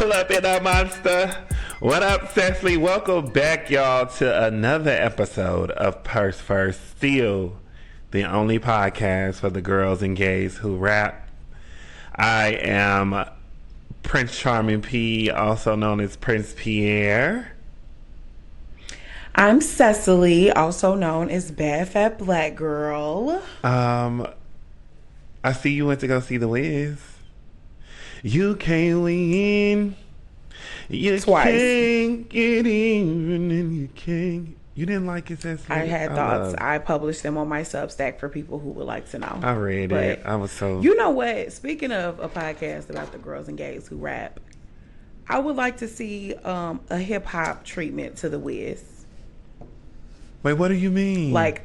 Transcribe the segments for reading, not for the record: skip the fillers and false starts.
Pull up in our monster. What up, Sesali? Welcome back, y'all, to another episode of Purse First. Still the only podcast for the girls and gays who rap. I am Prince Charming P, also known as Prince Pierre. I'm Sesali, also known as Bad Fat Black Girl. I see you went to go see The Wiz. You can't win. You Twice. Can't get even, and you can't. You didn't like it, Sesali? I had thoughts. I published them on my Substack for people who would like to know. I read it. I was so... You know what? Speaking of a podcast about the girls and gays who rap, I would like to see a hip-hop treatment to The Wiz. Wait, what do you mean? Like,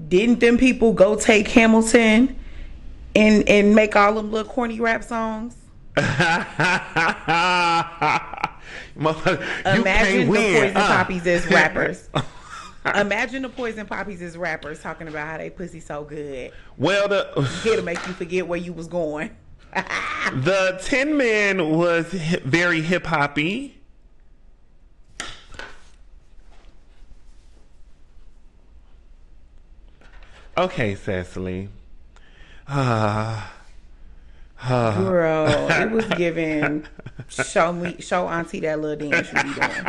didn't them people go take Hamilton and make all them little corny rap songs? Imagine the Poison Poppies as rappers. Imagine the Poison Poppies as rappers talking about how they pussy so good. Well, Here to make you forget where you was going. The Tin Man was very hip hoppy. Okay, Sesali. Girl, it was given show auntie that little dance you be doing.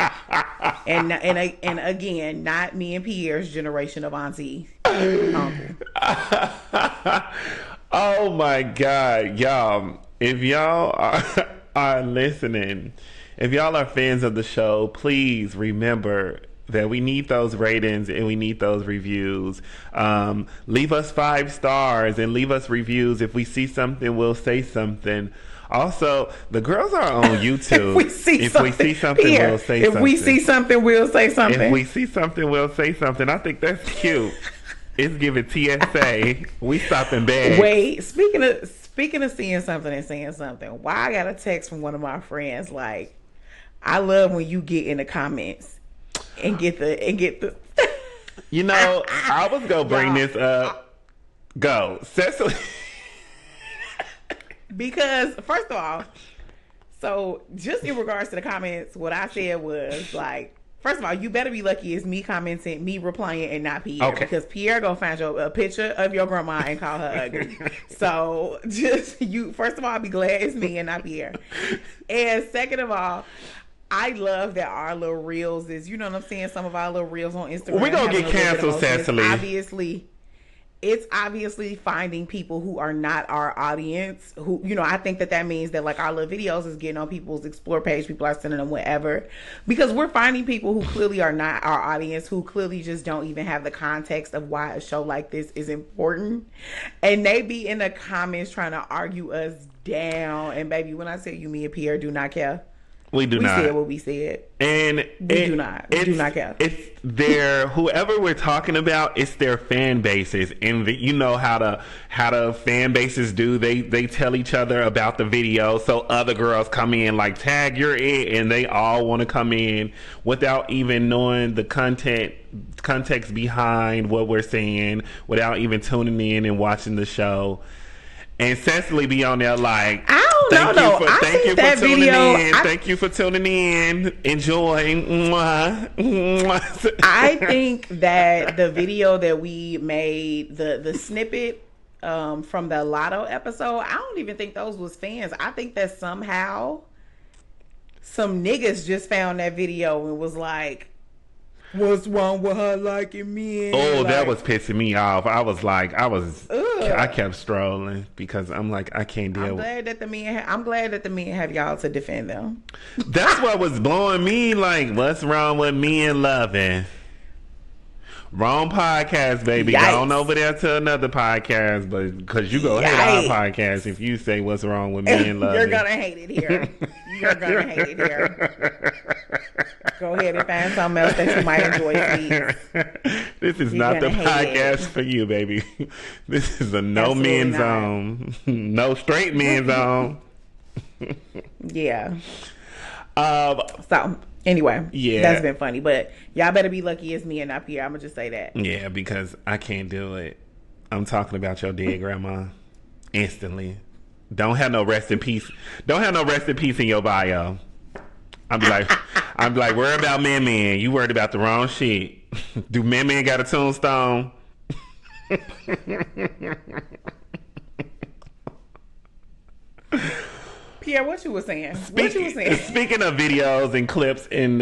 And again, not me and Pierre's generation of auntie. Uncle. Oh my God, y'all. If y'all are listening, if y'all are fans of the show, please remember that we need those ratings and we need those reviews. Leave us 5 stars and leave us reviews. If we see something, we'll say something. Also, the girls are on YouTube. If we see something, Pierre, we'll say if something. we see something, we'll say something. If we see something, we'll say something. I think that's cute. It's giving TSA. We stopping bags. Wait, speaking of seeing something and saying something, why I got a text from one of my friends like, I love when you get in the comments and get the You know, I was gonna bring this up. Go, Sesali. Because first of all, so just in regards to the comments, what I said was like, first of all, you better be lucky it's me commenting, me replying, and not Pierre. Okay. Because Pierre gonna find a picture of your grandma and call her ugly. So just you. First of all, be glad it's me and not Pierre. And second of all, I love that our little reels is, you know what I'm saying? Some of our little reels on Instagram. We're going to get canceled, Sesali. It's obviously finding people who are not our audience. Who, you know, I think that means that like our little videos is getting on people's explore page. People are sending them whatever. Because we're finding people who clearly are not our audience, who clearly just don't even have the context of why a show like this is important. And they be in the comments trying to argue us down. And baby, when I tell you, me and Pierre do not care. We do not. We said what we said. And we do not. We do not care. It's their, whoever we're talking about, it's their fan bases. And you know how the fan bases do. They tell each other about the video. So other girls come in like, tag, you're it. And they all want to come in without even knowing the context behind what we're saying, without even tuning in and watching the show. And Sesali be on there like, thank you for tuning in. Enjoy. Mwah. Mwah. I think that the video that we made, the snippet from the Lotto episode, I don't even think those was fans. I think that somehow some niggas just found that video and was like, what's wrong with her liking me? Oh, like, that was pissing me off. I kept strolling because I'm like, I can't deal with it. I'm glad that the men have y'all to defend them. That's what was blowing me. Like, what's wrong with men loving? Wrong podcast, baby. Yikes. Going over there to another podcast, but because you go hate our podcast if you say what's wrong with men loving. You're gonna hate it here. You're gonna hate it here. Go ahead and find something else that you might enjoy, please. This is not the podcast for you, baby. This is a no men zone. No straight men zone. Yeah. So anyway, yeah, that's been funny, but y'all better be lucky it's me and not Pierre. I'm gonna just say that. Yeah, because I can't do it. I'm talking about your dead grandma instantly. Don't have no rest in peace. Don't have no rest in peace in your bio. I'm like, worry about man. You worried about the wrong shit. Do man got a tombstone? Pierre, what you were saying? Speaking of videos and clips and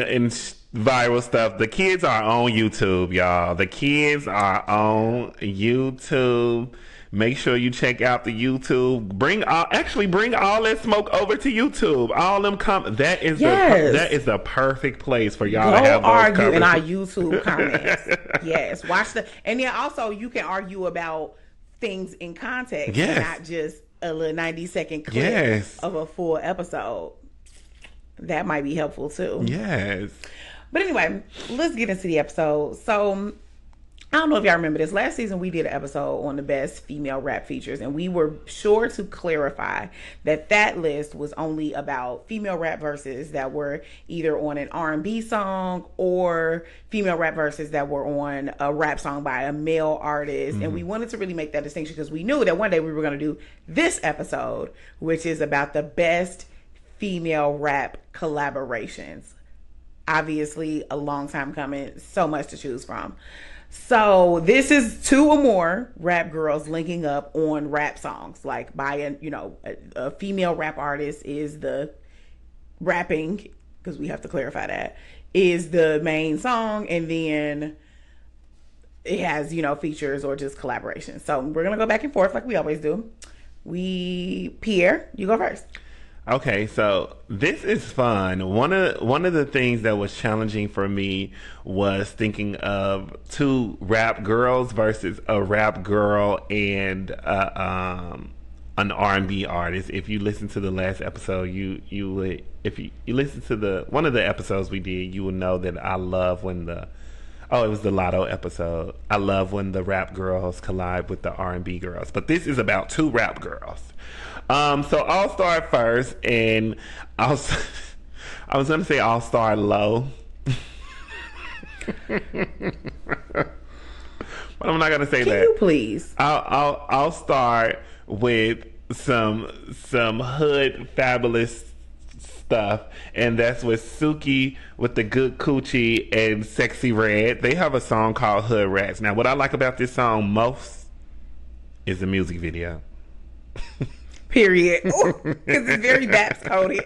viral stuff, the kids are on YouTube, y'all. The kids are on YouTube. Make sure you check out the YouTube. Bring all that smoke over to YouTube. All them that is the perfect place for y'all to have those argue in our YouTube comments. Yes, watch and then also you can argue about things in context, and not just a little 90-second clip of a full episode. That might be helpful too. Yes. But anyway, let's get into the episode. So I don't know if y'all remember this. Last season, we did an episode on the best female rap features, and we were sure to clarify that list was only about female rap verses that were either on an R&B song or female rap verses that were on a rap song by a male artist. And we wanted to really make that distinction because we knew that one day we were going to do this episode, which is about the best female rap collaborations. Obviously, a long time coming, so much to choose from. So this is 2 or more rap girls linking up on rap songs, like by a female rap artist is the rapping, because we have to clarify that, is the main song, and then it has features or just collaborations. So we're gonna go back and forth like we always do. Pierre, you go first. Okay, so this is fun. One of the things that was challenging for me was thinking of 2 rap girls versus a rap girl and an R&B artist. If you listen to the last episode, you would, if you listen to one of the episodes we did, you will know that I love when it was the Lotto episode. I love when the rap girls collide with the R&B girls. But this is about 2 rap girls. So I'll start first, and I was going to say I'll start low. But I'm not going to say that. Can you please? I'll start with some hood fabulous stuff, and that's with Suki with the good coochie and Sexy Red. They have a song called Hood Rats. Now, what I like about this song most is the music video. Period. Because it's very Baps coded.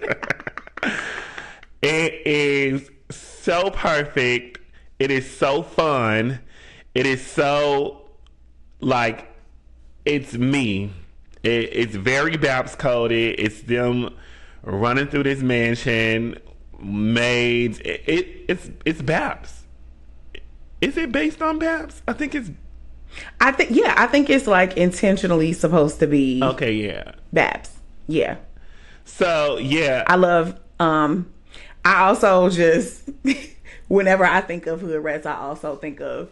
It is so perfect. It is so fun. It is so it's me. It's very Baps coded. It's them running through this mansion, maids. It's Baps. Is it based on Baps? I think it's like intentionally supposed to be. Okay, yeah. Baps. Yeah. So, yeah. I love I also just whenever I think of Hood Rats, I also think of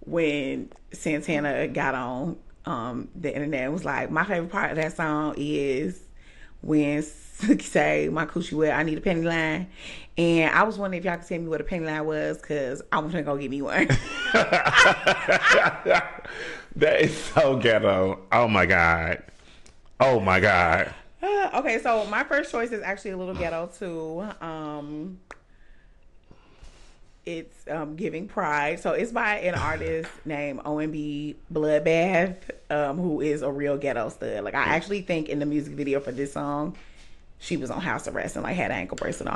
when Santana got on the internet and was like, my favorite part of that song is when Suki say, my coochie wet, I need a penny line. And I was wondering if y'all could tell me what a penny line was, because I was going to go get me one. That is so ghetto. Oh my God. Okay, so my first choice is actually a little ghetto too. It's Giving Pride. So it's by an artist named OMB Bloodbath, who is a real ghetto stud. Like, I actually think in the music video for this song, she was on house arrest and had an ankle bracelet on.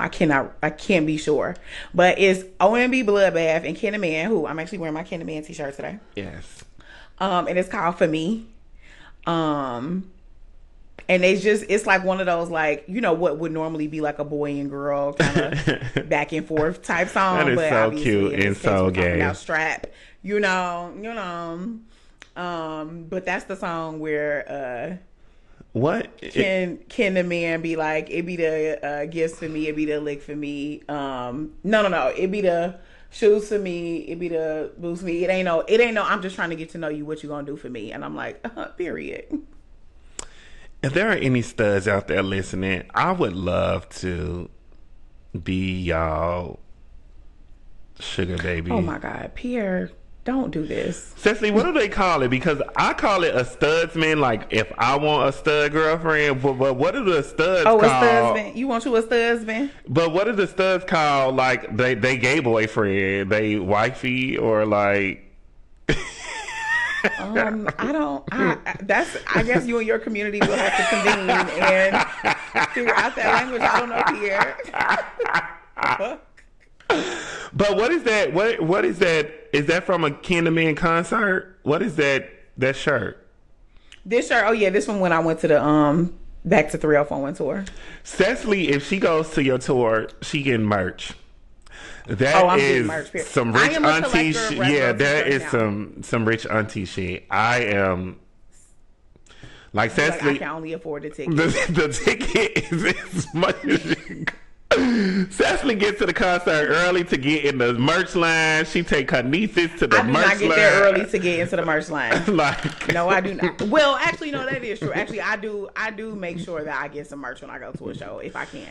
I can't be sure. But it's OMB Bloodbath and Kenny Man, who I'm actually wearing my Kenny Man t-shirt today. Yes. And it's called For Me. And it's like one of those, what would normally be like a boy and girl kind of back and forth type song. That is but so cute and so gay. About strap, but that's the song where what can the man be like, it be the gifts for me, it be the lick for me, no, it be the shoes for me, it be the boost me, it ain't no I'm just trying to get to know you, what you gonna do for me. And I'm like, period. If there are any studs out there listening, I would love to be y'all sugar baby. Oh my God, Pierre, Don't do this. Cecily, what do they call it? Because I call it a studsman, like if I want a stud girlfriend. But what do the studs call? A studsman. You want you a studsman? But what do the studs call, like, they gay boyfriend? They wifey or like... I guess you and your community will have to convene and figure out that language. I don't know, Pierre. But what is that? What is that? Is that from a Candyman concert? What is that shirt? This shirt, oh yeah, this one when I went to the Back to 3041 tour. Cecily, if she goes to your tour, she getting merch. That is some rich auntie shit. Yeah, that is some rich auntie shit. I am like Cecily. Like I can only afford the ticket. The ticket is as much as you. Cecily gets to the concert early to get in the merch line. She take her nieces to the merch line. I do not get there early to get into the merch line. No, I do not. Well, actually, no, that is true. Actually, I do make sure that I get some merch when I go to a show if I can.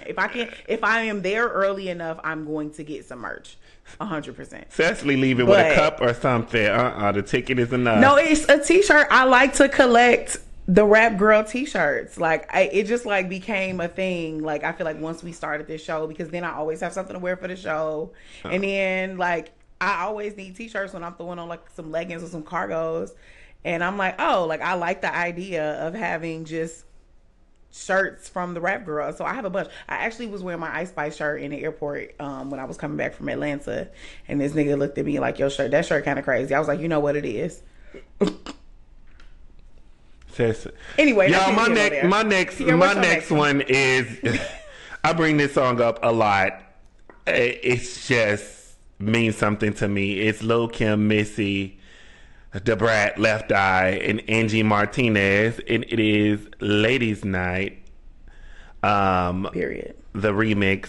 If I am there early enough, I'm going to get some merch. 100%. Cecily leaving with a cup or something. The ticket is enough. No, it's a t-shirt. I like to collect the rap girl t-shirts. Like it just like became a thing. Like I feel like once we started this show, because then I always have something to wear for the show, and then like I always need t-shirts when I'm throwing on like some leggings or some cargos, and I'm like, oh, like I like the idea of having just shirts from the rap girl. So I have a bunch. I actually was wearing my Ice Spice shirt in the airport when I was coming back from Atlanta, and this nigga looked at me like, yo, that shirt kind of crazy. I was like, you know what it is. Anyway, y'all, my next one is I bring this song up a lot. It's just means something to me. It's Lil Kim, Missy, Da Brat, Left Eye, and Angie Martinez, and it is Ladies Night. Period. The remix.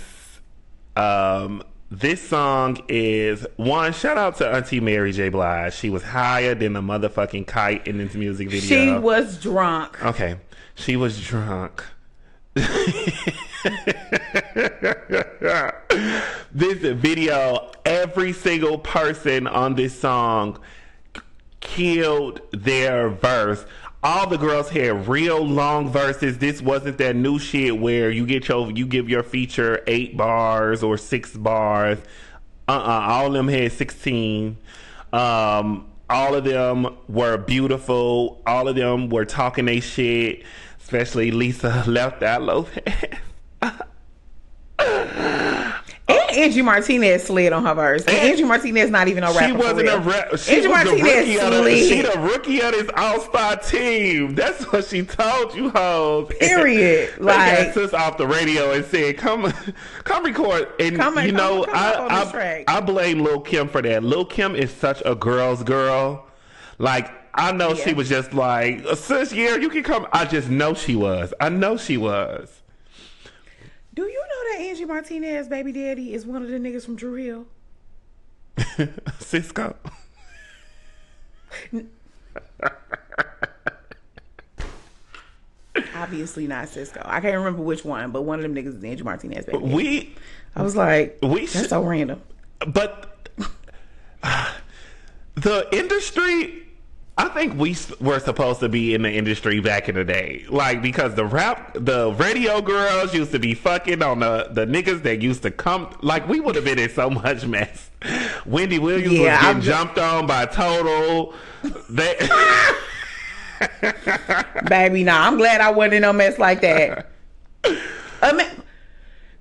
This song is one. Shout out to Auntie Mary J. Blige. She was higher than a motherfucking kite in this music video. She was drunk. Okay, she was drunk. This video, every single person on this song killed their verse. All the girls had real long verses. This wasn't that new shit where you give your feature 8 bars or 6 bars. All of them had 16. All of them were beautiful. All of them were talking they shit. Especially Lisa Left Eye Lopez. And Angie Martinez slid on her verse. And Angie Martinez not even a rapper. She wasn't a rapper. Angie Martinez she the rookie of this all-star team. That's what she told you hoes. Period. Like, got us off the radio and said, come record. And I blame Lil Kim for that. Lil Kim is such a girl's girl. Like, I know she was just like, sis, yeah, you can come. I just know she was. I know she was. Do you know that Angie Martinez baby daddy is one of the niggas from Drew Hill? Cisco. Obviously not Cisco. I can't remember which one, but one of them niggas is Angie Martinez baby daddy. I was like, that's so random. But the industry, I think we were supposed to be in the industry back in the day. Like, because the radio girls used to be fucking on the niggas that used to come. Like, we would have been in so much mess. Wendy Williams was getting jumped on by Total. Baby, nah, I'm glad I wasn't in no mess like that.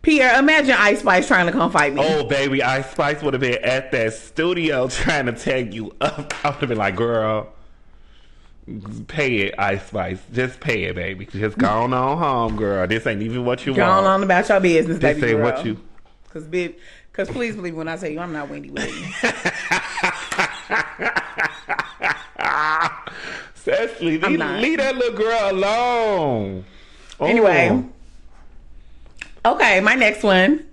Pierre, imagine Ice Spice trying to come fight me. Oh, baby, Ice Spice would have been at that studio trying to tag you up. I would have been like, girl, pay it, Ice Spice. Just pay it, baby. Just go on home, girl. This ain't even what you want. Go on about your business, baby girl. This ain't what you... Because please believe when I tell you I'm not Wendy Williams. Cecily, leave that little girl alone. Anyway. Okay, my next one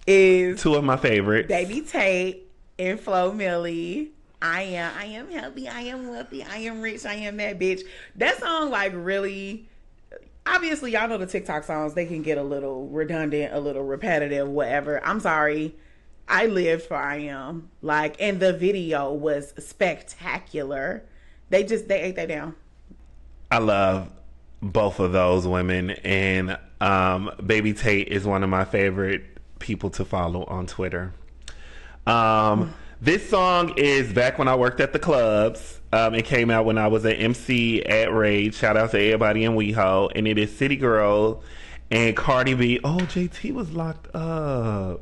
is 2 of my favorites. Baby Tate and Flo Milli. I am healthy, I am wealthy, I am rich, I am that bitch. That song, like, really, obviously, y'all know the TikTok songs, they can get a little redundant, a little repetitive, whatever. I'm sorry. I lived for I Am. Like, and the video was spectacular. They ate that down. I love both of those women, and Baby Tate is one of my favorite people to follow on Twitter. This song is back when I worked at the clubs. It came out when I was an MC at Rage. Shout out to everybody in WeHo. And it is City Girl and Cardi B. Oh, JT was locked up.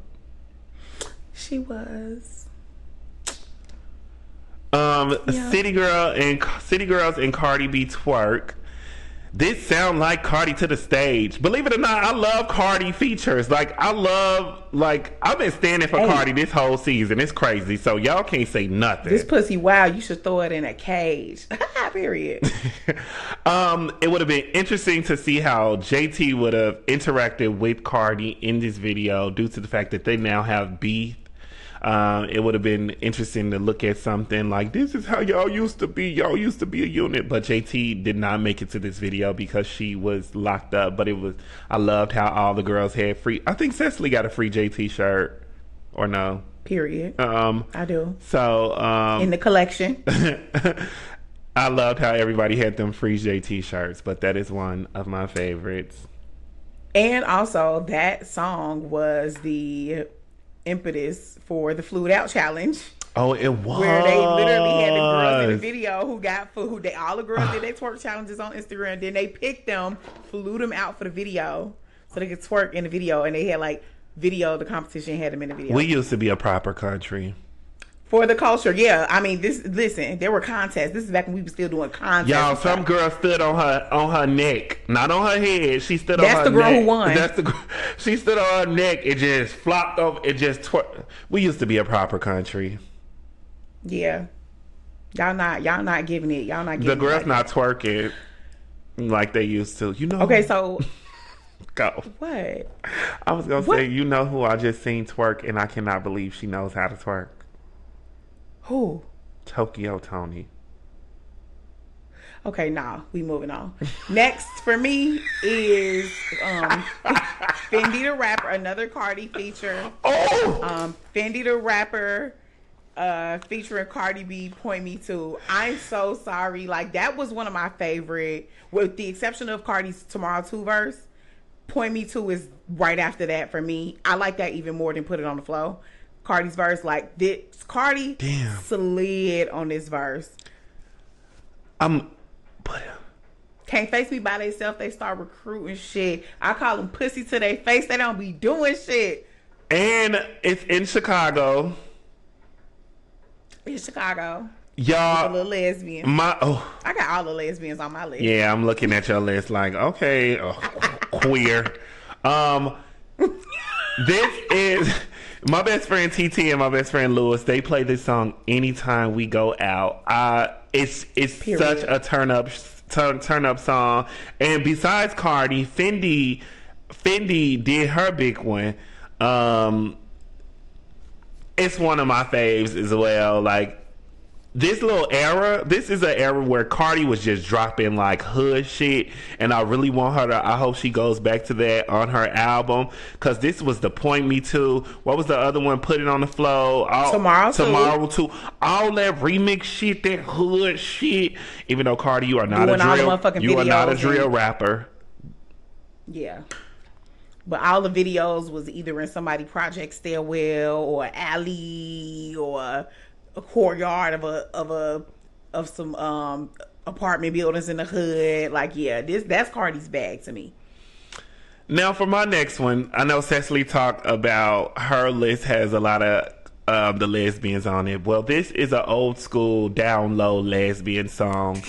She was. Yeah. City Girls and Cardi B twerk. This sound like Cardi to the stage. Believe it or not, I love Cardi features. Like, I've been standing for Cardi this whole season. It's crazy. So y'all can't say nothing. This pussy, wow, you should throw it in a cage. Period. It would have been interesting to see how JT would have interacted with Cardi in this video due to the fact that they now have beef. It would have been interesting to look at something like, this is how y'all used to be. Y'all used to be a unit. But JT did not make it to this video because she was locked up. But I loved how all the girls had free. I think Sesali got a free JT shirt. Or no? Period. I do. So, in the collection. I loved how everybody had them free JT shirts. But that is one of my favorites. And also, that song was the impetus for the Flued Out challenge. Oh, it was. Where they literally had the girls in the video who got food. All the girls did their twerk challenges on Instagram. Then they picked them, flew them out for the video so they could twerk in the video. And they had like video, the competition had them in the video. We used to be a proper country. For the culture, yeah. I mean, listen, there were contests. This is back when we were still doing contests. Y'all, some girl stood on her neck, not on her head. She stood on her neck. That's the girl who won. She stood on her neck. It just flopped over. It just we used to be a proper country. Yeah. Y'all not giving it. Y'all not giving the girls not twerking like they used to. You know. Okay, so go. What? I was gonna say, you know who I just seen twerk, and I cannot believe she knows how to twerk. Who? Tokyo Tony. Okay, nah, we moving on. Next for me is Fendi the Rapper, another Cardi feature. Oh! Fendi the Rapper featuring Cardi B, Point Me To. I'm so sorry. Like, that was one of my favorite, with the exception of Cardi's Tomorrow 2 verse. Point Me To is right after that for me. I like that even more than Put It On The Flow. Cardi's verse, like, Cardi slid on this verse. Can't face me by themselves. They start recruiting shit. I call them pussy to their face. They don't be doing shit. And it's in Chicago. In Chicago. Y'all. A little lesbian. I got all the lesbians on my list. Yeah, I'm looking at your list like, okay, queer. This is my best friend TT and my best friend Lewis. They play this song anytime we go out. It's such a turn up song. And besides Cardi, Fendi did her big one. It's one of my faves as well. Like, this is an era where Cardi was just dropping like hood shit, and I really want her to, I hope she goes back to that on her album, because this was the Point Me To. What was the other one? Put It On The Flow. Tomorrow Too. All that remix shit, that hood shit. Even though Cardi, you are not a drill rapper. Yeah. But all the videos was either in somebody project stairwell or alley or a courtyard of some apartment buildings in the hood. Like, yeah, that's Cardi's bag to me. Now for my next one, I know Sesali talked about her list has a lot of the lesbians on it. Well, this is an old school down low lesbian song.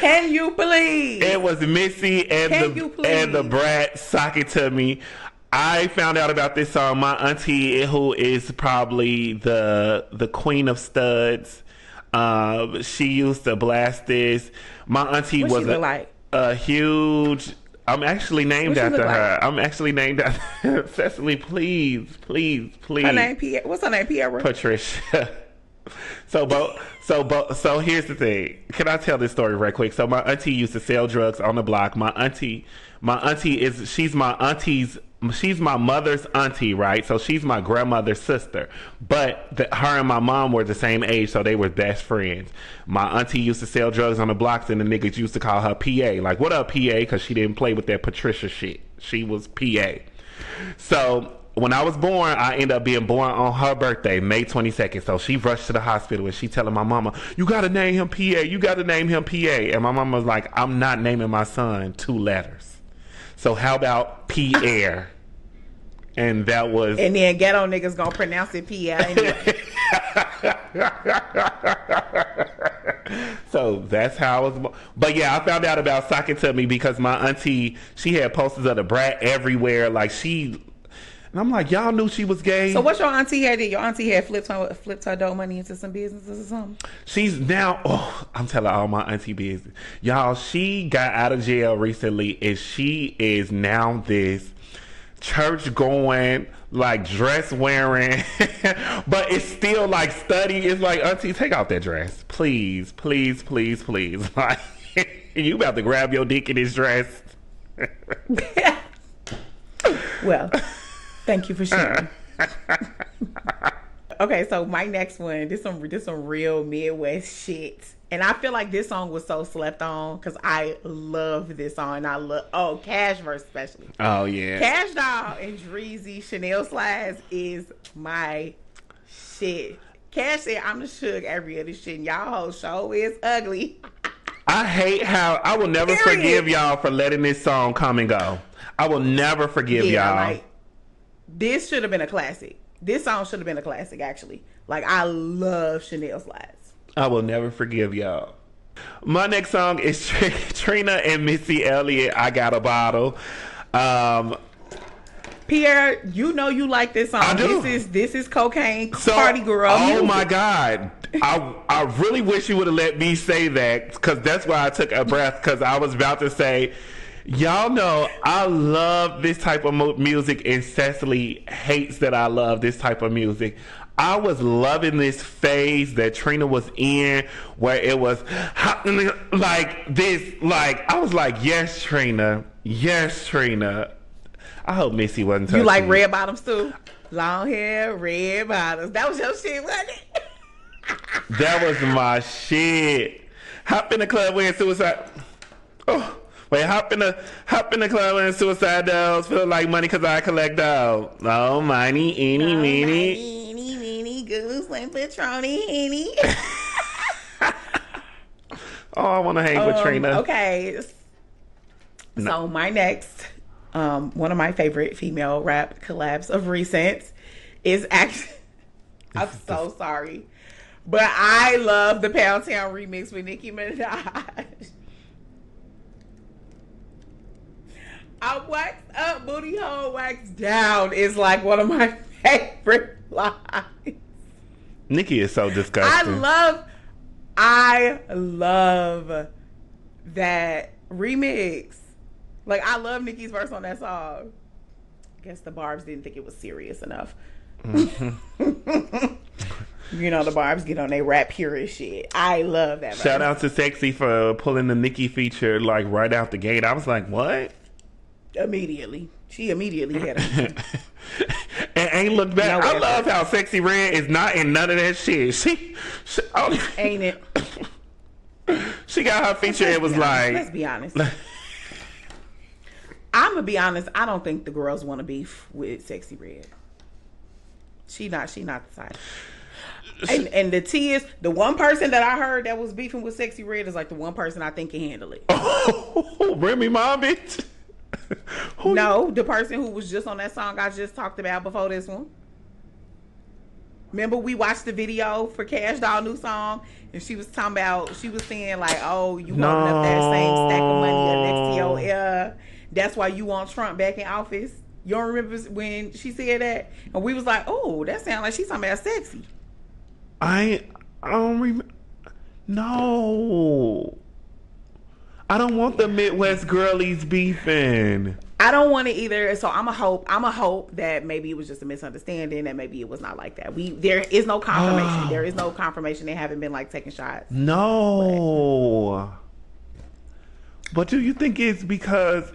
Can you believe? It was Missy and the Brat, Sock It To Me. I found out about this song. My auntie, who is probably the queen of studs, she used to blast this. My auntie was a huge. I'm actually named after her. I'm actually named after Sesali. Please. Her name Pierre. What's her name? Pierre? Patricia. So here's the thing. Can I tell this story right quick? So my auntie used to sell drugs on the block. She's my mother's auntie, right? So she's my grandmother's sister. But her and my mom were the same age, so they were best friends. My auntie used to sell drugs on the blocks, and the niggas used to call her PA. Like, what up, PA? Because she didn't play with that Patricia shit. She was PA. So when I was born, I ended up being born on her birthday, May 22nd. So she rushed to the hospital and she telling my mama, you got to name him PA. You got to name him PA. And my mama was like, I'm not naming my son 2 letters. So how about Pierre? And that was... And then ghetto niggas gonna pronounce it Pierre anyway. So that's how I was. But yeah, I found out about Sock It To Me because my auntie, she had posters of the brat everywhere. Like and I'm like, y'all knew she was gay. So what your auntie had? Your auntie had flipped her dough money into some businesses or something? She's now, I'm telling all my auntie business. Y'all, she got out of jail recently and she is now this church going, like dress wearing, but it's still like study. It's like, auntie, take off that dress. Please, please, please, please. Like, you about to grab your dick in this dress. Well, thank you for sharing. Okay, so my next one, this some real Midwest shit. And I feel like this song was so slept on because I love this song. And I love, Cash verse especially. Oh, yeah. Cash Doll and Dreezy Chanel Slides is my shit. Cash said, I'm the Suge every other shit. And y'all whole show is ugly. I hate how, I will never forgive y'all for letting this song come and go. I will never forgive y'all. Like, this should have been a classic. This song should have been a classic, actually. Like, I love Chanel Slides. I will never forgive y'all. My next song is Trina and Missy Elliott, I Got a Bottle. Pierre, you know you like this song. I do. This is cocaine party girl music. Oh my God. I really wish you would have let me say that because that's why I took a breath because I was about to say, y'all know I love this type of music and Sesali hates that I love this type of music. I was loving this phase that Trina was in where it was like this, like, I was like, yes, Trina. Yes, Trina. I hope Missy wasn't touching you like red bottoms too? Long hair, red bottoms. That was your shit, wasn't it? That was my shit. Hop in the club wearing suicide. Oh. Wait, hop in the club and suicide dolls. Feel like money because I collect dolls. Oh, money, eeny, meeny. Eeny, meeny, goose, and Patroni, henny. Oh, I want to hang with Trina. Okay. So my next, one of my favorite female rap collabs of recent is actually, I'm so sorry, but I love the Pound Town remix with Nicki Minaj. I wax up, booty hole, wax down is like one of my favorite lines. Nicki is so disgusting. I love that remix. Like, I love Nicki's verse on that song. I guess the Barbs didn't think it was serious enough. Mm-hmm. You know, the Barbs get on their rap purist shit. I love that verse. Shout out to Sexy for pulling the Nicki feature like right out the gate. I was like, what? Immediately. She immediately had it. And ain't looked back. I love how Sexy Red is not in none of that shit. She ain't it? She got her feature. It was like, let's be honest. I'm gonna be honest. I don't think the girls want to beef with Sexy Red. She not the type. And the tea is, the one person that I heard that was beefing with Sexy Red is like the one person I think can handle it. Oh, Remy Ma, bitch. No, the person who was just on that song I just talked about before this one. Remember we watched the video for Cash Doll new song and she was talking about, she was saying like, oh, you holding up that same stack of money next to your ear. That's why you want Trump back in office. You don't remember when she said that? And we was like, oh, that sounds like she's talking about Sexy. I don't remember. No. I don't want the Midwest girlies beefing. I don't want to either. So I'm a hope that maybe it was just a misunderstanding, that maybe it was not like that. There is no confirmation. There is no confirmation. They haven't been like taking shots. No. But do you think it's because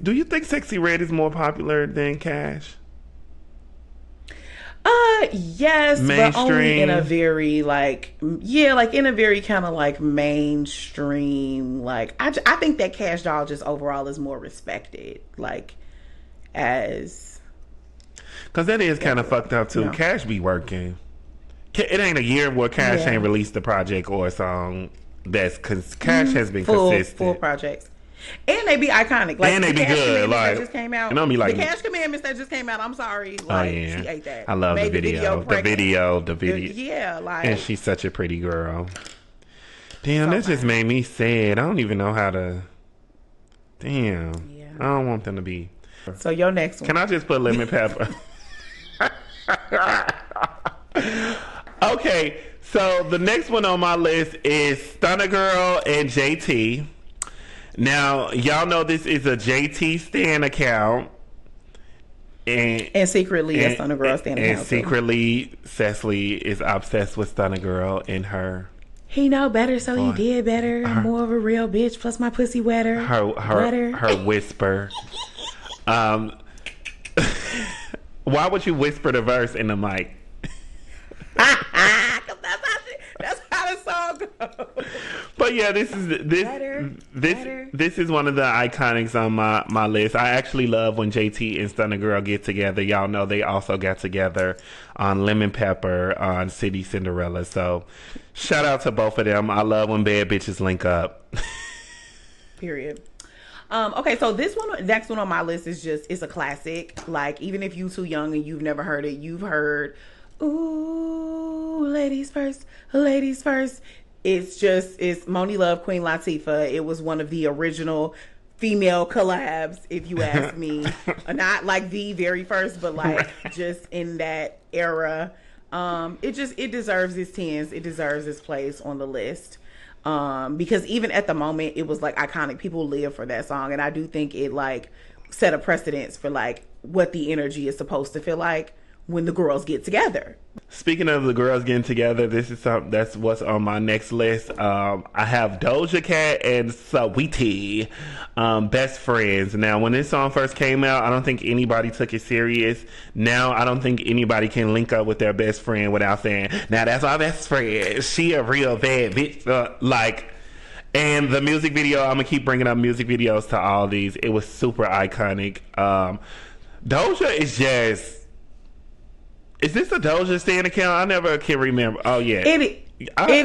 do you think Sexy Red is more popular than Cash? Yes, mainstream. But only in a very like in a very kind of like mainstream. Like I think that Cash Doll just overall is more respected. Like as because that is kind of fucked up too. Cash be working. It ain't a year where Cash ain't released a project or a song that's because Cash has been consistent. Full projects. And they be iconic. Like, and they be good. Like, that just came out. And I'll be like, the Cash Commandments that just came out. I'm sorry. Like, she ate that. I love the video. The video. Yeah, like. And she's such a pretty girl. Damn, that just made me sad. I don't even know how to. Damn. Yeah. I don't want them to be. So your next one. Can I just put Lemon Pepper? Okay, so the next one on my list is Stunna Girl and JT. Now, y'all know this is a JT Stan account. And secretly a Stunna Girl Stan account. And secretly, Sesali is obsessed with Stunna Girl and her. He know better, so he did better. More of a real bitch, plus my pussy wetter. Her whisper. Why would you whisper the verse in the mic? That's how the song goes. But yeah, this is one of the iconics on my list. I actually love when JT and Stunna Girl get together. Y'all know they also got together on Lemon Pepper on City Cinderella. So shout out to both of them. I love when bad bitches link up. Period. Okay, so next one on my list is it's a classic. Like, even if you too young and you've never heard it, you've heard ooh, ladies first, ladies first. It's Moni Love, Queen Latifah. It was one of the original female collabs, if you ask me. Not like the very first, but like just in that era. It deserves its tens. It deserves its place on the list. Because even at the moment, it was like iconic. People live for that song, and I do think it like set a precedence for like what the energy is supposed to feel like when the girls get together. Speaking of the girls getting together, this is that's what's on my next list. I have Doja Cat and Saweetie, best friends. Now, when this song first came out, I don't think anybody took it serious. Now, I don't think anybody can link up with their best friend without saying, "Now that's our best friend. She a real bad bitch." And the music video, I'm gonna keep bringing up music videos to all these. It was super iconic. Doja is just. Is this a Doja Stan account? I never can remember. Oh yeah, it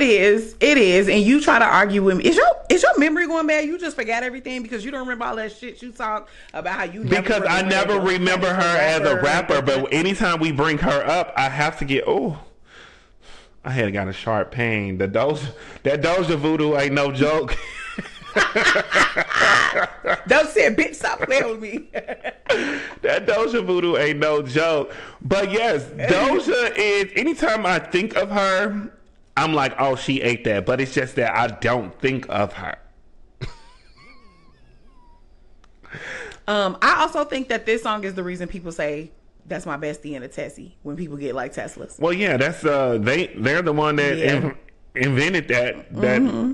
is. And you try to argue with me. Is your memory going bad? You just forgot everything because you don't remember all that shit you talked about how you. Because I never remember her as a rapper, but anytime we bring her up, I have to get I had got a sharp pain. That Doja voodoo ain't no joke. Don't say, bitch, stop playing with me. That Doja voodoo ain't no joke. But yes, Doja is, anytime I think of her, I'm like, oh, she ate that. But it's just that I don't think of her. I also think that this song is the reason people say that's my bestie in a Tessie when people get like Teslas. Well, yeah, that's they're the one that invented that. Mm-hmm.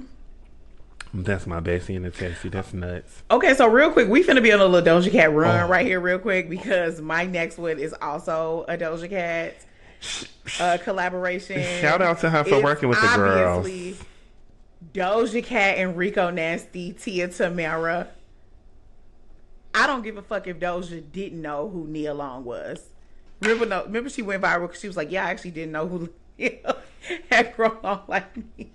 That's my bestie in a Tessie. That's nuts. Okay, so real quick, we finna be on a little Doja Cat run right here real quick because my next one is also a Doja Cat collaboration. Shout out to her for working with the girls. Doja Cat and Rico Nasty, Tia Tamera. I don't give a fuck if Doja didn't know who Nia Long was. Remember she went viral because she was like, yeah, I actually didn't know who Nia had grown long like me.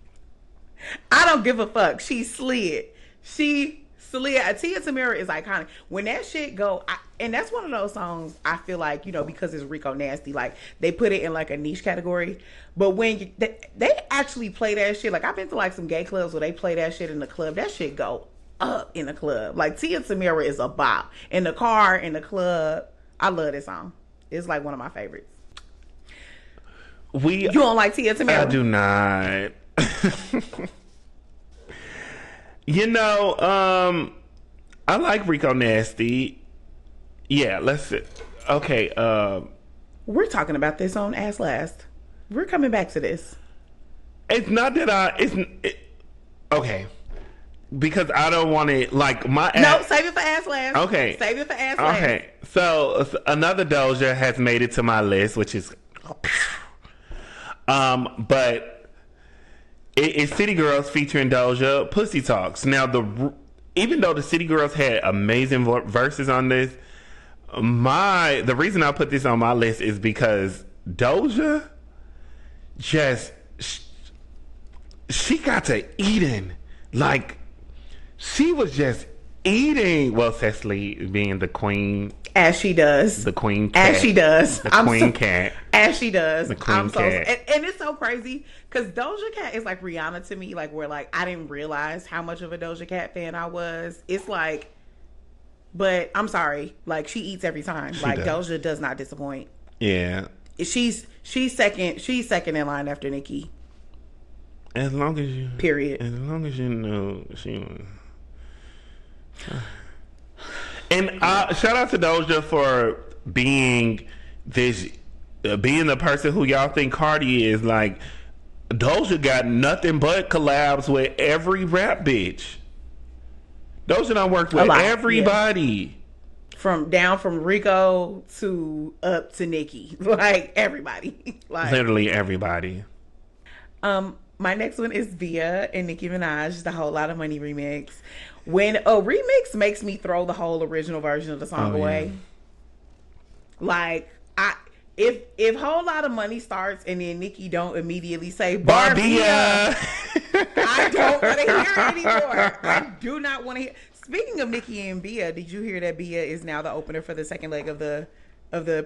I don't give a fuck. She slid. Tia Tamera is iconic. When that shit go, and that's one of those songs I feel like, because it's Rico Nasty, like they put it in like a niche category. But when they actually play that shit, like I've been to like some gay clubs where they play that shit in the club. That shit go up in the club. Like Tia Tamera is a bop. In the car, in the club. I love this song. It's like one of my favorites. You don't like Tia Tamera? I do not. I like Rico Nasty. Yeah, let's. Okay. We're talking about this on Ass Last. We're coming back to this. It's not that okay. Because I don't want it like my. No, save it for Ass Last. Okay. Save it for Ass Last. Okay. So another Doja has made it to my list, which is. But it's City Girls featuring Doja, Pussy Talks. Now even though the City Girls had amazing verses on this, the reason I put this on my list is because Doja just she got to eating like she was just eating. Well, Sesali being the queen. As she does. The queen cat. As she does. The queen cat. As she does. The queen cat. And it's so crazy because Doja Cat is like Rihanna to me, like where like I didn't realize how much of a Doja Cat fan I was. It's like, but I'm sorry, like she eats every time. Like Doja does not disappoint. Yeah. She's second in line after Nicki. As long as you. Period. As long as you know she. And shout out to Doja for being the person who y'all think Cardi is. Like, Doja got nothing but collabs with every rap bitch. Doja done worked with everybody. Yeah. From Rico to up to Nicki. Like, everybody. Like, literally everybody. My next one is Via and Nicki Minaj, the Whole Lot of Money remix. When a remix makes me throw the whole original version of the song away. Yeah. Like, if Whole Lot of Money starts and then Nicki don't immediately say Barbia, I don't want to hear it anymore. I do not want to hear. Speaking of Nicki and Bia, did you hear that Bia is now the opener for the second leg of the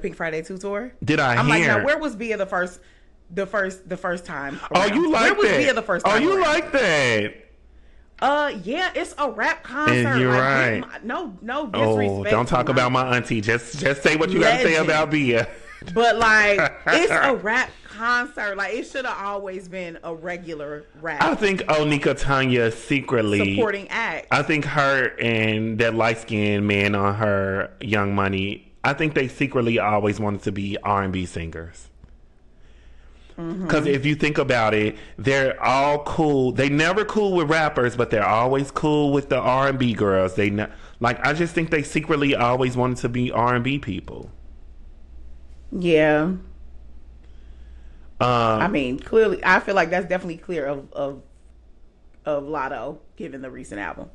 Pink Friday 2 tour? Did I'm hear? Like, now where was Bia the first time? Around? Oh, you like that? Where was Bia the first time? Oh, you around? Like that? Yeah, it's a rap concert. And you're right. No disrespect. Oh, don't talk about my auntie. Just say what you got to say about Bia. But like, it's a rap concert. Like, it should have always been a regular rap. I think Onika Tanya secretly supporting act. I think her and that light skinned man on her Young Money. I think they secretly always wanted to be R&B singers. Because if you think about it, they're all cool. They never cool with rappers, but they're always cool with the R&B girls. I just think they secretly always wanted to be R&B people. Yeah. I mean, clearly, I feel like that's definitely clear of Lotto, given the recent album.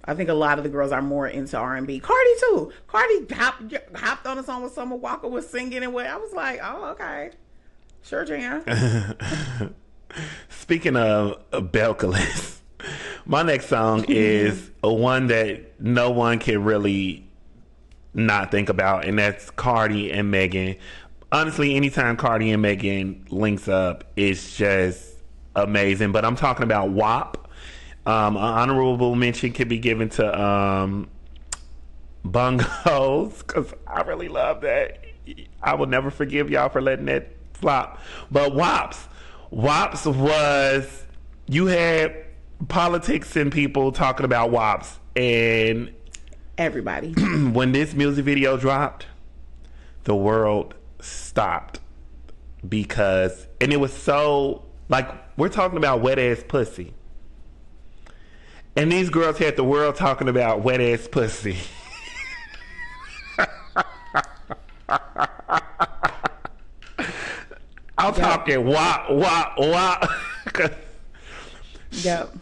I think a lot of the girls are more into R&B. Cardi too. Cardi hopped on a song with Summer Walker was singing and what I was like, oh, okay. Sure, Jan. Speaking of Belcalis, my next song is one that no one can really not think about, and that's Cardi and Megan. Honestly, anytime Cardi and Megan links up, it's just amazing. But I'm talking about WAP. An honorable mention could be given to Bungos, because I really love that. I will never forgive y'all for letting that flop. But WAPs was, you had politics and people talking about WAPs, and everybody when this music video dropped, the world stopped, because and it was so, like, we're talking about wet ass pussy, and these girls had the world talking about wet ass pussy. I'm talking wop. Yep.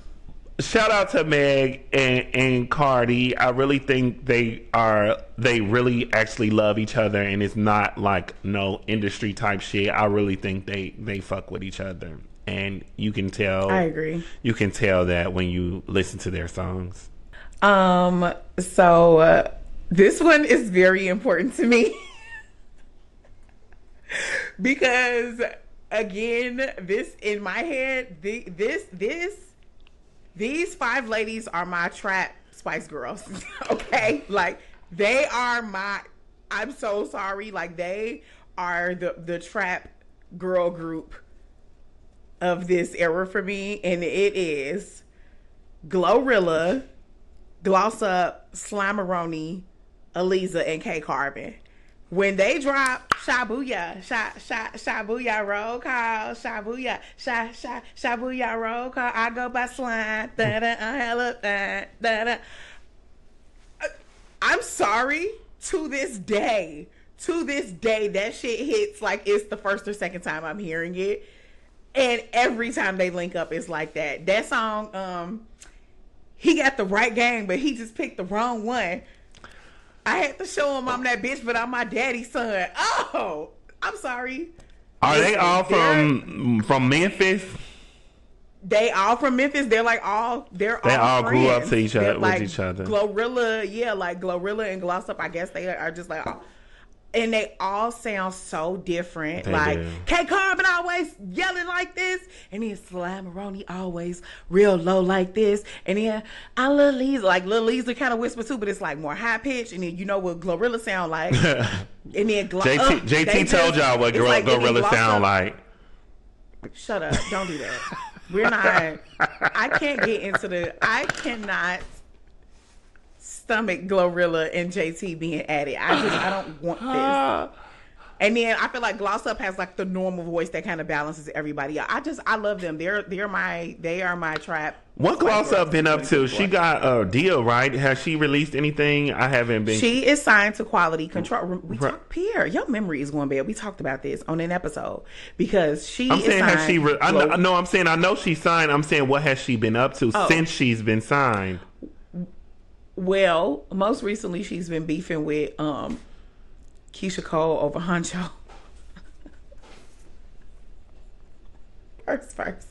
Shout out to Meg and Cardi. I really think they really actually love each other, and it's not like no industry type shit. I really think they fuck with each other, and you can tell. I agree. You can tell that when you listen to their songs. So this one is very important to me. Because again, this in my head, these 5 ladies are my trap Spice Girls. Okay, like they are I'm so sorry, like they are the trap girl group of this era for me, and it is Glorilla, Gloss Up, Slamaroni, Aliza and K Carbon. When they drop Shabuya, Shabuya roll call, Shabuya, Shabuya roll call, I go by slime, da-da, hella, da-da. I'm sorry, to this day, that shit hits like it's the first or second time I'm hearing it. And every time they link up, it's like that. That song, he got the right game, but he just picked the wrong one. I had to show him I'm that bitch, but I'm my daddy's son. Oh, I'm sorry. Are they all from Memphis? They all from Memphis. They're like all they all friends. Grew up to each other like with each other. Glorilla, yeah, like Glorilla and Gloss Up. I guess they are just like. And they all sound so different. They like do. K Carbon always yelling like this, and then Slamaroni always real low like this, and then I Lil Lisa, like Lil Lisa kind of whisper too, but it's like more high pitched. And then you know what Glorilla sound like, and then JT told y'all what Glorilla sound like. Shut up! Don't do that. We're not. I cannot stomach Glorilla and JT being at it. I don't want this. And then I feel like Gloss Up has like the normal voice that kind of balances everybody out. I love them. They are my trap. What Gloss Up been up to? She got a deal, right? Has she released anything? I haven't been. She is signed to Quality Control. We talked, Pierre, your memory is going bad. We talked about this on an episode because she. I'm saying has she? I know she's signed. I'm saying what has she been up to since she's been signed? Well, most recently she's been beefing with Keisha Cole over Huncho. Purse first.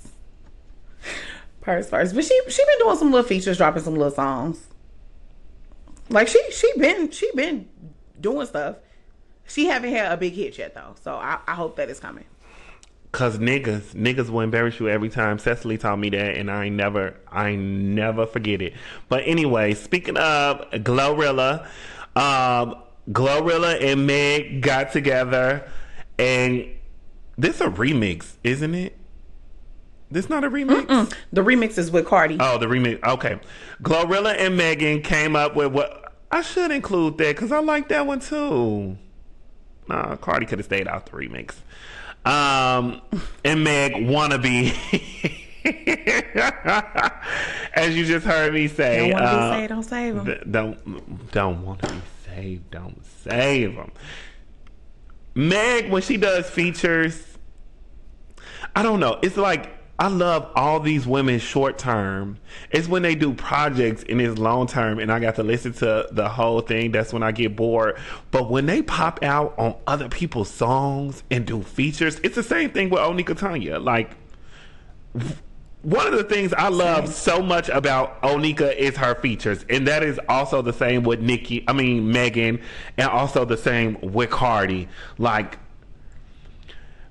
But she been doing some little features, dropping some little songs. Like she been doing stuff. She haven't had a big hit yet though, so I hope that is coming. Cause niggas will embarrass you every time. Sesali taught me that, and I never forget it. But anyway, speaking of Glorilla, Glorilla and Meg got together, and this a remix, isn't it? This not a remix? Mm-mm. The remix is with Cardi. Oh, the remix. Okay, Glorilla and Megan came up with what I should include that because I like that one too. Nah, Cardi could have stayed out the remix. And Meg wannabe, as you just heard me say, don't want to be saved, don't save them. Don't want to be saved, don't save them. Meg, when she does features, I don't know. It's like I love all these women short term. It's when they do projects and it's long term and I got to listen to the whole thing. That's when I get bored. But when they pop out on other people's songs and do features, it's the same thing with Onika Tanya. Like, one of the things I love so much about Onika is her features. And that is also the same with Megan, and also the same with Cardi. Like,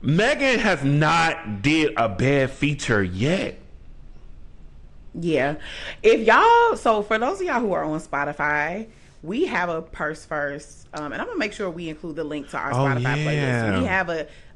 Megan has not did a bad feature yet. Yeah. So for those of y'all who are on Spotify, we have a Purse First, and I'm gonna make sure we include the link to our Spotify playlist. We have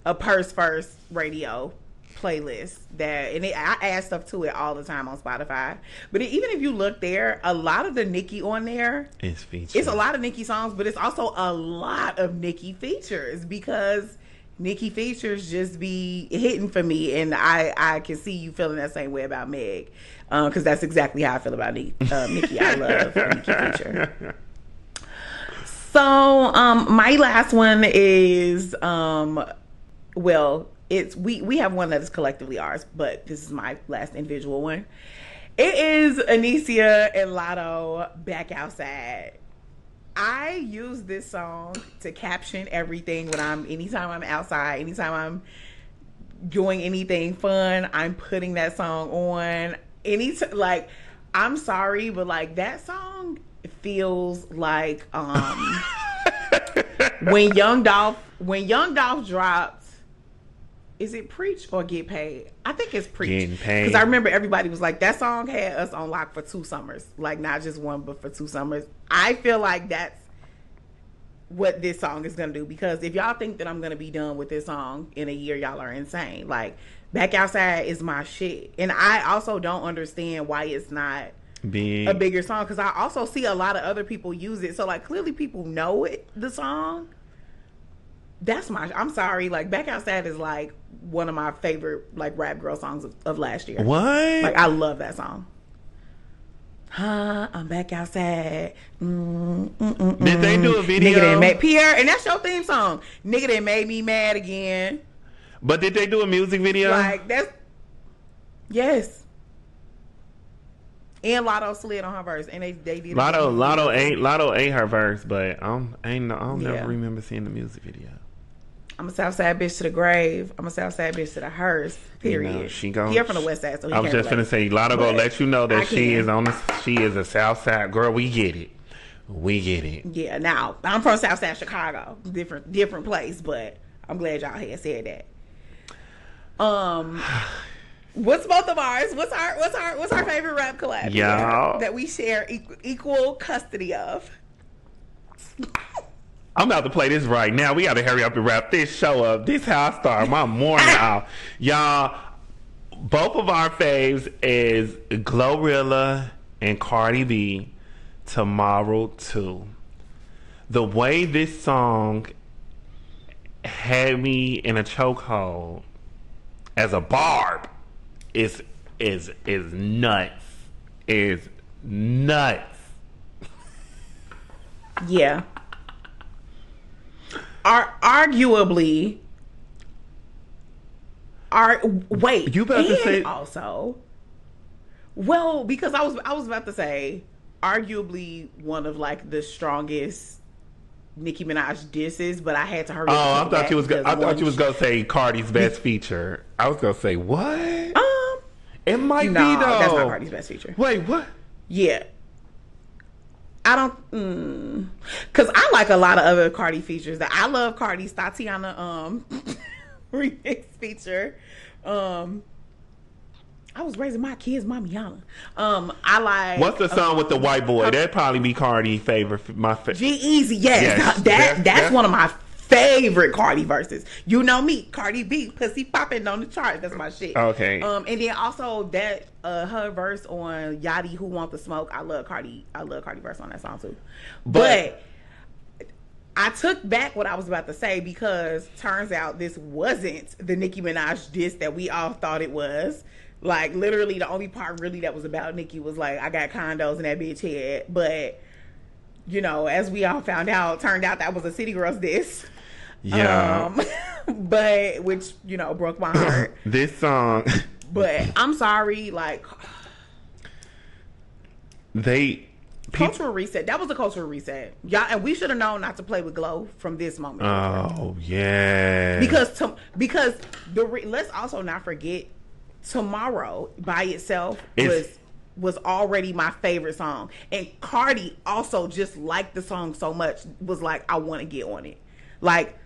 a Purse First radio playlist I add stuff to it all the time on Spotify. But even if you look there, a lot of the Nicki on there is featured. It's a lot of Nicki songs, but it's also a lot of Nicki features because Nicki features just be hitting for me, and I can see you feeling that same way about Meg, because that's exactly how I feel about Nicki. I love a Nicki feature. So my last one is we have one that is collectively ours, but this is my last individual one. It is Anicia and Lotto, Back Outside. I use this song to caption everything anytime I'm outside, anytime I'm doing anything fun, I'm putting that song on. I'm sorry, but like that song feels like when Young Dolph dropped, is it Preach or Get Paid? I think it's Preach. Getting Paid. Because I remember everybody was like, that song had us on lock for 2 summers. Like, not just one, but for 2 summers. I feel like that's what this song is going to do. Because if y'all think that I'm going to be done with this song in a year, y'all are insane. Like, Back Outside is my shit. And I also don't understand why it's not Big. a bigger song, because I also see a lot of other people use it. So like clearly people know it, the song. That's I'm sorry, like Back Outside is like one of my favorite like rap girl songs of last year. What? Like I love that song. I'm back outside. Did they do a video? Nigga that made Pierre, and that's your theme song. Nigga that made me mad again. But did they do a music video? Like that's yes. And Lotto slid on her verse, and they did. Lotto ain't her verse, but I don't never remember seeing the music video. I'm a Southside bitch to the grave. I'm a Southside bitch to the hearse. Period. You know, she goes. Pierre from the West Side, so he I was just gonna say, Lotto gonna let you know that she is a Southside girl. We get it. Yeah. Now I'm from Southside Chicago, different place, but I'm glad y'all had said that. What's both of ours? What's our favorite rap collab? Y'all that we share equal custody of. I'm about to play this right now. We got to hurry up and wrap this show up. This how I start my morning off. Y'all, both of our faves is Glorilla and Cardi B, Tomorrow 2. The way this song had me in a chokehold as a barb is nuts. Is nuts. Yeah. Arguably, wait. You about to say also? Well, because I was about to say, arguably one of like the strongest Nicki Minaj disses, but I had to hurry. I thought you was gonna say Cardi's best feature. I was gonna say what? It might be though. That's not Cardi's best feature. Wait, what? Yeah. I don't, cause I like a lot of other Cardi features. That I love Cardi's Tatiana remix feature. I was raising my kids, Mamiana. I like. What's the song with the white boy? That'd probably be Cardi's favorite. My G-Eazy, yes. That's one of my favorite Cardi verses. You know me, Cardi B, pussy popping on the chart. That's my shit. Okay. And then also that her verse on Yachty, Who Want the Smoke. I love Cardi verse on that song too. But I took back what I was about to say, because turns out this wasn't the Nicki Minaj diss that we all thought it was. Like literally the only part really that was about Nicki was like, I got condos in that bitch head. But you know, as we all found out, turned out that was a City Girls diss. Yeah. But which, you know, broke my heart. This song. But I'm sorry, like cultural reset. That was a cultural reset. Yeah, and we should have known not to play with Glow from this moment. Oh yeah. Because let's also not forget, Tomorrow by itself was already my favorite song, and Cardi also just liked the song so much, was like, I want to get on it. Like,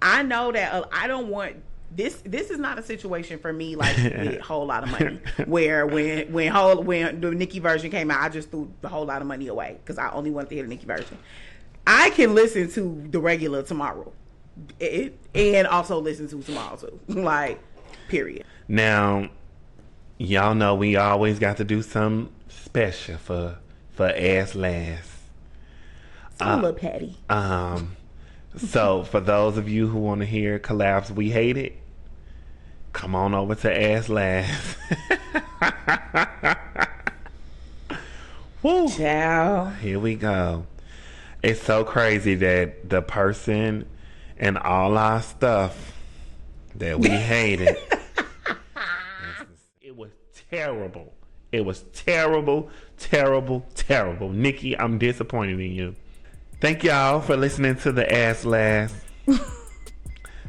I know that I don't want this is not a situation for me like with Whole Lot of Money, where when the Nicki version came out, I just threw the Whole Lot of Money away because I only wanted to hear the Nicki version. I can listen to the regular Tomorrow and also listen to Tomorrow too. Like, period. Now, y'all know we always got to do something special for Ass Last. I love Patty. So for those of you who want to hear Collabs We Hate It, come on over to Ass Last. Woo. Ciao. Here we go. It's so crazy that the person and all our stuff that we hated, it was terrible. It was terrible, terrible, terrible. Nikki, I'm disappointed in you. Thank y'all for listening to the Ass Last.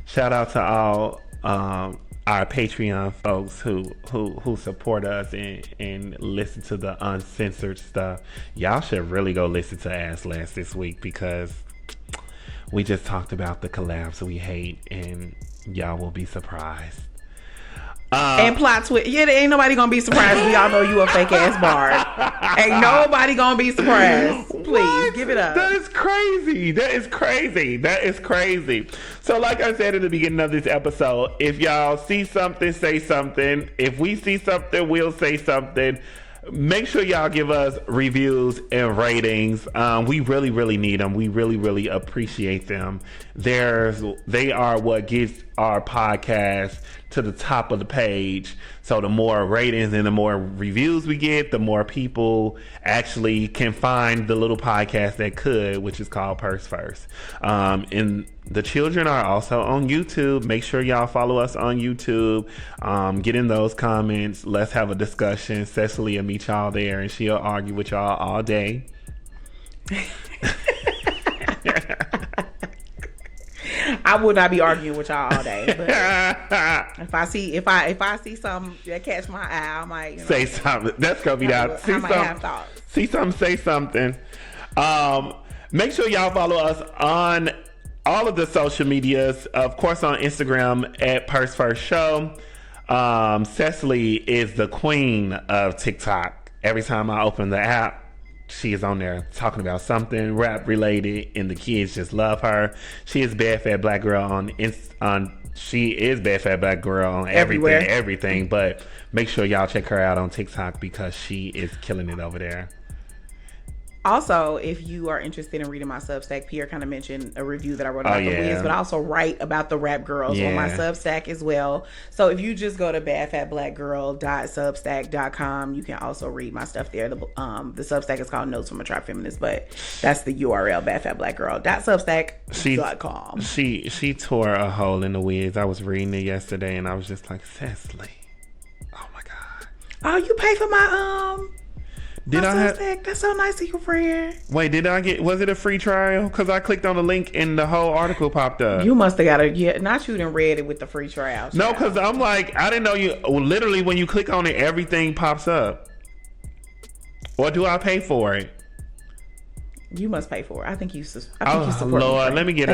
Shout out to all our Patreon folks who support us and listen to the uncensored stuff. Y'all should really go listen to Ass Last this week, because we just talked about the collabs we hate, and y'all will be surprised. And plot twist. Yeah, ain't nobody gonna be surprised. We all know you a fake ass bard. Ain't nobody gonna be surprised. Please What? give it up. That is crazy. That is crazy. That is crazy. So like I said at the beginning of this episode, if y'all see something, say something. If we see something, we'll say something. Make sure y'all give us reviews and ratings. We really, really need them. We really, really appreciate them. They are what gets our podcast to the top of the page. So the more ratings and the more reviews we get, the more people actually can find the little podcast that could, which is called Purse First. And the children are also on YouTube. Make sure y'all follow us on YouTube. Get in those comments. Let's have a discussion. Sesali will meet y'all there, and she'll argue with y'all all day. I would not be arguing with y'all all day. But if I see something that catch my eye, I might say something. That's gonna be that. I might have thoughts. See something, say something. Make sure y'all follow us on all of the social medias. Of course, on Instagram at Purse First Show. Sesali is the queen of TikTok. Every time I open the app, she is on there talking about something rap related, and the kids just love her. She is Bad Fat Black Girl on she is Bad Fat Black Girl on everything. But make sure y'all check her out on TikTok because she is killing it over there. Also, if you are interested in reading my Substack, Pierre kind of mentioned a review that I wrote about the Wiz, but I also write about the rap girls on my Substack as well. So if you just go to badfatblackgirl.substack.com, you can also read my stuff there. The Substack is called Notes from a Trap Feminist, but that's the URL, badfatblackgirl.substack.com. She tore a hole in the Wiz. I was reading it yesterday, and I was just like, Sesali, oh my God. Oh, you pay for my that's so nice of you, friend. Wait, was it a free trial? Because I clicked on the link and the whole article popped up. You must have got not you done read it with the free trial. No, because I'm like, I didn't know literally when you click on it, everything pops up. Or do I pay for it? You must pay for it. I think you support Lord, let me get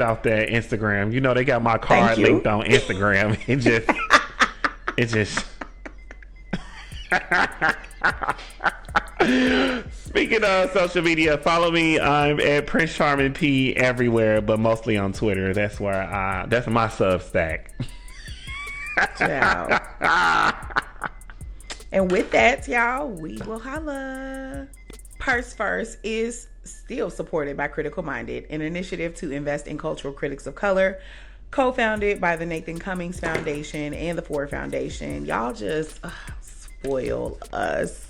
off that Instagram. You know, they got my card linked on Instagram. It just Speaking of social media, follow me. I'm at Prince Charming P everywhere, but mostly on Twitter. That's where that's my Substack. And with that, y'all, we will holla. Purse First is still supported by Critical Minded, an initiative to invest in cultural critics of color, co-founded by the Nathan Cummings Foundation and the Ford Foundation. Y'all just spoil us.